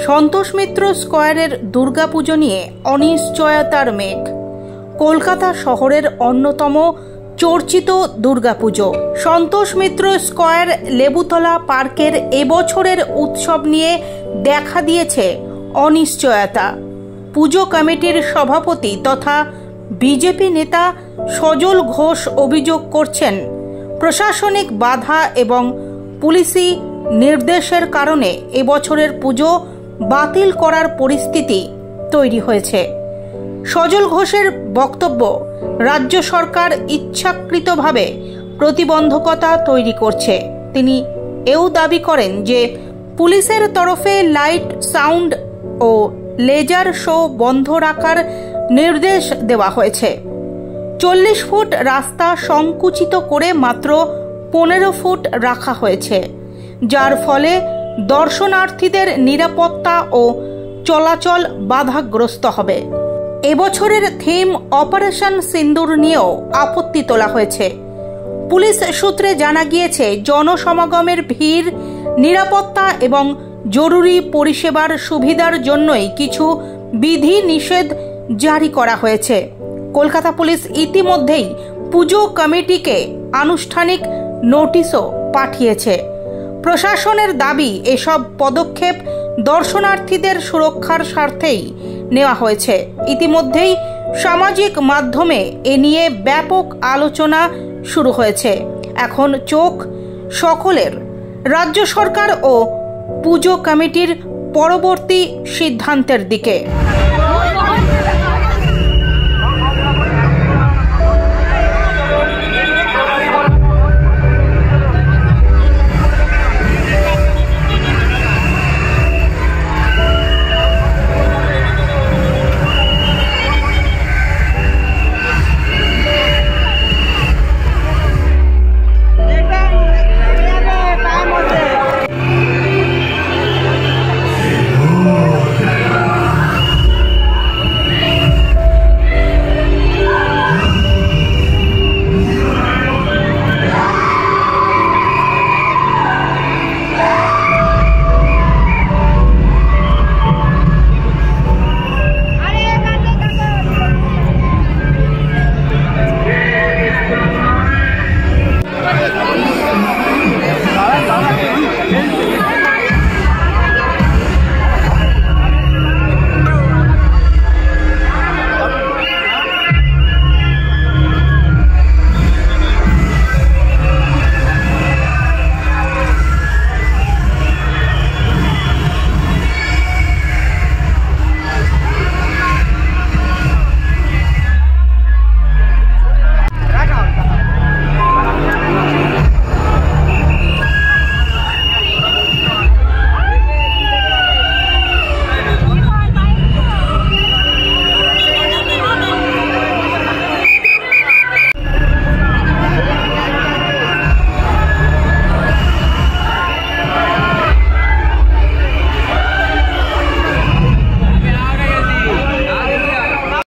সন্তোষ মিত্র স্কয়ারের দুর্গাপুজো নিয়ে অনিশ্চয়তার মেঘ। কলকাতা শহরের অন্যতম চর্চিত দুর্গাপুজো সন্তোষ মিত্র স্কয়ার লেবুতলা পার্কের এবছরের উৎসব নিয়ে দেখা দিয়েছে অনিশ্চয়তা। পুজো কমিটির সভাপতি তথা বিজেপি নেতা সজল ঘোষ অভিযোগ করছেন, প্রশাসনিক বাধা এবং পুলিশি নির্দেশের কারণে এবছরের পুজো বাতিল করার পরিস্থিতি তৈরি হয়েছে। সজল ঘোষের বক্তব্য, রাজ্য সরকার ইচ্ছাকৃতভাবে প্রতিবন্ধকতা তৈরি করছে। তিনি এও দাবি করেন যে পুলিশের তরফে light, sound oh laser show বন্ধ রাখার নির্দেশ দেওয়া হয়েছে। 40 ফুট রাস্তা সংকুচিত করে মাত্র 15 ফুট রাখা হয়েছে, যার ফলে দর্শনার্থীদের নিরাপত্তা ও চলাচল বাধাগ্রস্ত হবে। এবছরের থিম অপারেশন সিন্দুর নিয়েও আপত্তি তোলা হয়েছে। পুলিশ সূত্রে জানা গিয়েছে, জনসমাগমের ভিড়, নিরাপত্তা এবং জরুরি পরিষেবার সুবিধার জন্যই কিছু বিধি নিষেধ জারি করা হয়েছে। কলকাতা পুলিশ ইতিমধ্যেই পুজো কমিটিকে আনুষ্ঠানিক নোটিশও পাঠিয়েছে। প্রশাসনের দাবি, এসব পদক্ষেপ দর্শনার্থীদের সুরক্ষার স্বার্থেই নেওয়া হয়েছে। ইতিমধ্যেই সামাজিক মাধ্যমে এ নিয়ে ব্যাপক আলোচনা শুরু হয়েছে। এখন চোখ সকলের রাজ্য সরকার ও পুজো কমিটির পরবর্তী সিদ্ধান্তের দিকে।